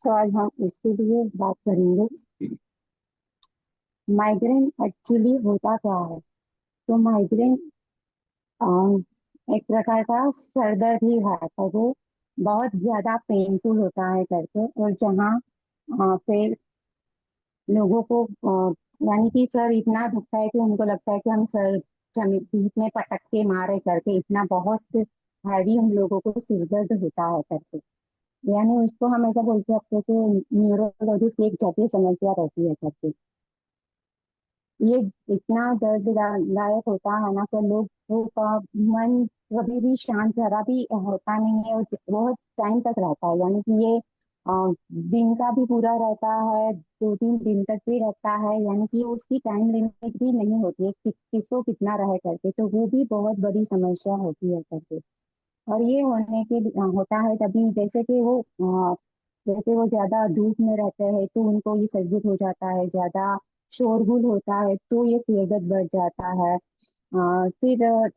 तो आज हम इसके लिए बात करेंगे। माइग्रेन एक्चुअली होता क्या है? तो माइग्रेन एक प्रकार का सर दर्द ही है, तो वो बहुत ज्यादा पेनफुल होता है करके। और जहाँ पे लोगों को यानी कि सर इतना दुखता है कि उनको लगता है कि हम सर जमीन पीठ में पटक के मारे करके, इतना बहुत हैवी हम लोगों को सिर दर्द होता है करके। यानी उसको हम ऐसा बोल सकते हैं कि न्यूरोलॉजिस्ट की एक जटिल समस्या रहती है करके। ये इतना दर्ददायक होता है ना कि लोगों का मन कभी भी शांत जरा भी होता नहीं है, और बहुत टाइम तक रहता है। यानी कि ये दिन का भी पूरा रहता है, 2-3 दिन तक भी रहता है। यानी कि उसकी टाइम लिमिट भी नहीं होती है कि किसको कितना रहे करके, तो वो भी बहुत बड़ी समस्या होती है करके। और ये होता है तभी, जैसे वो ज्यादा धूप में रहते हैं तो उनको ये सर्दी हो जाता है, ज्यादा शोरगुल होता है तो ये सिर दर्द बढ़ जाता है। फिर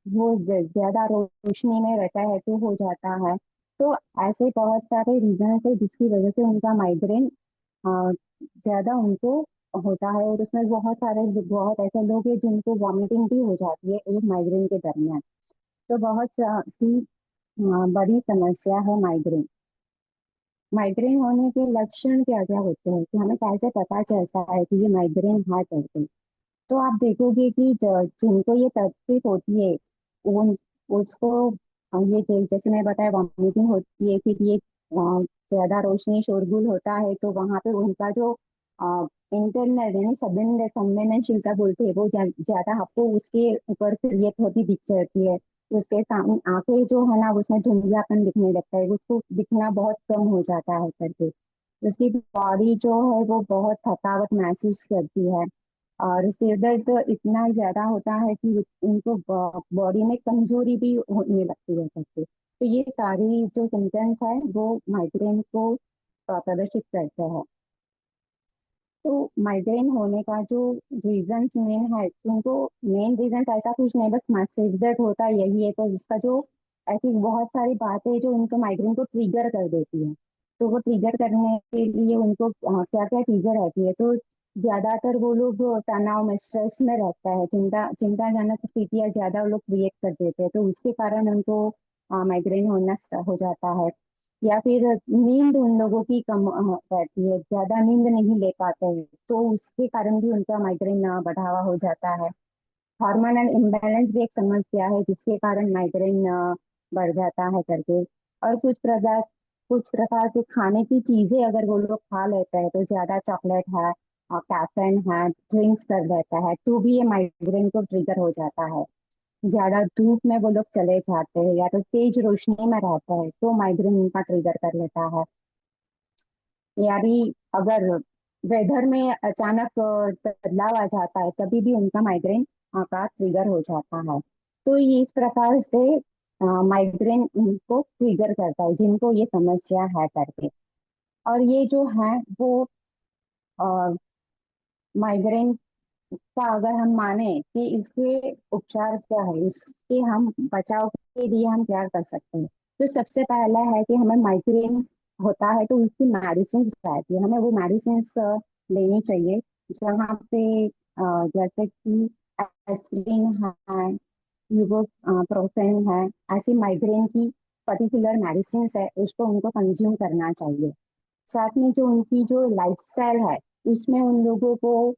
वो ज्यादा रोशनी में रहता है तो हो जाता है। तो ऐसे बहुत सारे रीजन है जिसकी वजह से उनका माइग्रेन ज्यादा उनको होता है। और उसमें बहुत ऐसे लोग हैं जिनको वॉमिटिंग भी हो जाती है एक माइग्रेन के दरमियान। तो ही बड़ी समस्या है माइग्रेन। माइग्रेन होने के लक्षण क्या क्या होते हैं कि हमें कैसे पता चलता है कि ये माइग्रेन है करके? तो आप देखोगे कि जिनको ये तकलीफ होती है, उन उसको जैसे मैं बताया, वॉमिटिंग होती है, फिर ये ज्यादा रोशनी शोरगुल होता है, तो वहां पे उनका जो इंटरनल यानी संवेदनशीलता बोलते हैं, वो ज्यादा आपको उसके ऊपर क्रिएट होती दिख जाती है। उसके सामने आंखें जो है ना, उसमें धुंधलापन दिखने लगता है, उसको दिखना बहुत कम हो जाता है करके। उसकी बॉडी जो है वो बहुत थकावट महसूस करती है। और सिर दर्द तो इतना ज्यादा होता है कि उनको बॉडी में कमजोरी भी होने लगती है करके। तो ये सारी जो सिम्टम्स है वो माइग्रेन को प्रदर्शित करते हैं। तो माइग्रेन होने का जो रीजंस मेन है, उनको मेन रीजंस ऐसा कुछ नहीं, बस सिर दर्द होता यही है। तो उसका जो ऐसी बहुत सारी बातें हैं जो उनको माइग्रेन को ट्रिगर कर देती है। तो वो ट्रिगर करने के लिए उनको क्या क्या चीजें रहती है, तो ज्यादातर वो लोग तनाव में, स्ट्रेस में रहता है, चिंताजनक स्थितियां ज्यादा वो लोग क्रिएट कर देते हैं, तो उसके कारण उनको माइग्रेन होना हो जाता है। या फिर नींद उन लोगों की कम रहती है, ज्यादा नींद नहीं ले पाते हैं, तो उसके कारण भी उनका माइग्रेन बढ़ावा हो जाता है। हार्मोनल इम्बैलेंस भी एक समस्या है जिसके कारण माइग्रेन बढ़ जाता है करके। और कुछ प्रकार के खाने की चीजें अगर वो लोग खा लेते हैं, तो ज्यादा चॉकलेट है, कैफीन है, ड्रिंक्स कर लेता है, तो भी ये माइग्रेन को ट्रिगर हो जाता है। ज्यादा धूप में वो लोग चले जाते हैं या तो तेज रोशनी में रहते हैं, तो माइग्रेन उनका ट्रिगर कर लेता है। यानी अगर वेदर में अचानक बदलाव आ जाता है, तभी भी उनका माइग्रेन का ट्रिगर हो जाता है। तो ये इस प्रकार से माइग्रेन उनको ट्रिगर करता है जिनको ये समस्या है करके। और ये जो है वो माइग्रेन का अगर हम माने कि इसके उपचार क्या है, इसके हम बचाव के लिए हम क्या कर सकते हैं। तो सबसे पहला है कि हमें माइग्रेन होता है तो उसकी मेडिसिन रहती है, हमें वो मेडिसिन लेनी चाहिए। जहाँ पे जैसे कि एस्पिरिन है, इबुप्रोफेन है, ऐसी माइग्रेन की पर्टिकुलर मेडिसिन है, उसको उनको कंज्यूम करना चाहिए। साथ में जो उनकी जो लाइफस्टाइल है, उसमें उन लोगों को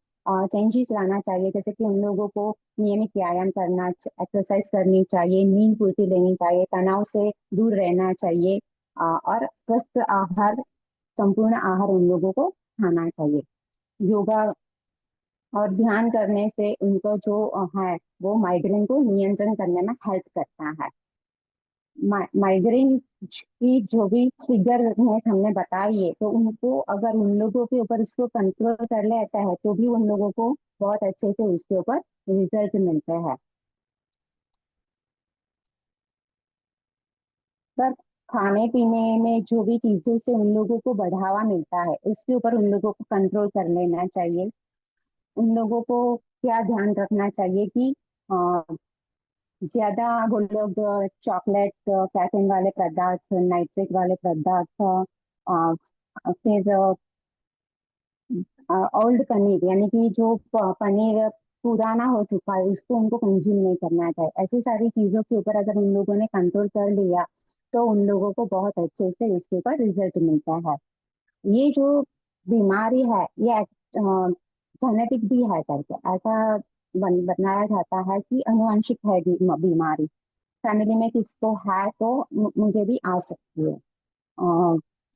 चेंजेस लाना चाहिए। जैसे कि उन लोगों को नियमित व्यायाम करना, एक्सरसाइज करनी चाहिए, नींद पूर्ति लेनी चाहिए, तनाव से दूर रहना चाहिए, और स्वस्थ आहार, संपूर्ण आहार उन लोगों को खाना चाहिए। योगा और ध्यान करने से उनको जो है वो माइग्रेन को नियंत्रण करने में हेल्प करता है। माइग्रेन की जो भी फिगर में हमने बताई है, तो उनको अगर उन लोगों के ऊपर उसको कंट्रोल कर लेता है, तो भी उन लोगों को बहुत अच्छे से उसके ऊपर रिजल्ट मिलते हैं। पर खाने पीने में जो भी चीजों से उन लोगों को बढ़ावा मिलता है, उसके ऊपर उन लोगों को कंट्रोल कर लेना चाहिए। उन लोगों को क्या ध्यान रखना चाहिए कि ज्यादा वो लोग चॉकलेट, कैफीन वाले पदार्थ, नाइट्रिक वाले पदार्थ, फिर ओल्ड पनीर, यानी कि जो पनीर पुराना हो चुका है उसको उनको कंज्यूम नहीं करना चाहिए। ऐसी सारी चीजों के ऊपर अगर उन लोगों ने कंट्रोल कर लिया तो उन लोगों को बहुत अच्छे से उसके ऊपर रिजल्ट मिलता है। ये जो बीमारी है ये जेनेटिक भी है करके ऐसा बनाया जाता है कि अनुवांशिक है बीमारी। फैमिली में किसको है तो मुझे भी आ सकती है।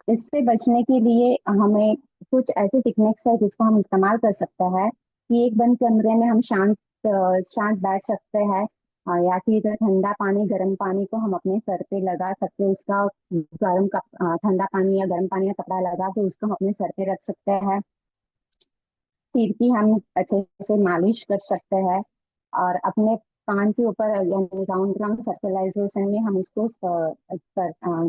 इससे बचने के लिए हमें कुछ ऐसे टेक्निक्स है जिसका हम इस्तेमाल कर सकते हैं कि एक बंद कमरे में हम शांत बैठ सकते हैं। या फिर ठंडा पानी गर्म पानी को हम अपने सर पे लगा सकते हैं। उसका ठंडा पानी या गर्म पानी या कपड़ा लगा के उसको हम अपने सर पे रख सकते हैं। सिर की हम अच्छे से मालिश कर सकते हैं। और अपने कान के ऊपर यानी राउंड राउंड सर्कुलराइजेशन में हम उसको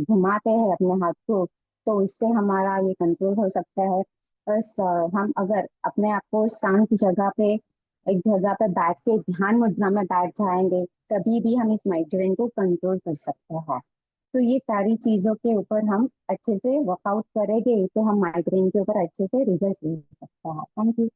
घुमाते हैं अपने हाथ को, तो उससे हमारा ये कंट्रोल हो सकता है। बस हम अगर अपने आप को शांत जगह पे एक जगह पे बैठ के ध्यान मुद्रा में बैठ जाएंगे तभी भी हम इस माइग्रेन को कंट्रोल कर सकते हैं। तो ये सारी चीजों के ऊपर हम अच्छे से वर्कआउट करेंगे तो हम माइग्रेन के ऊपर अच्छे से रिजल्ट ले सकते हैं। Thank you.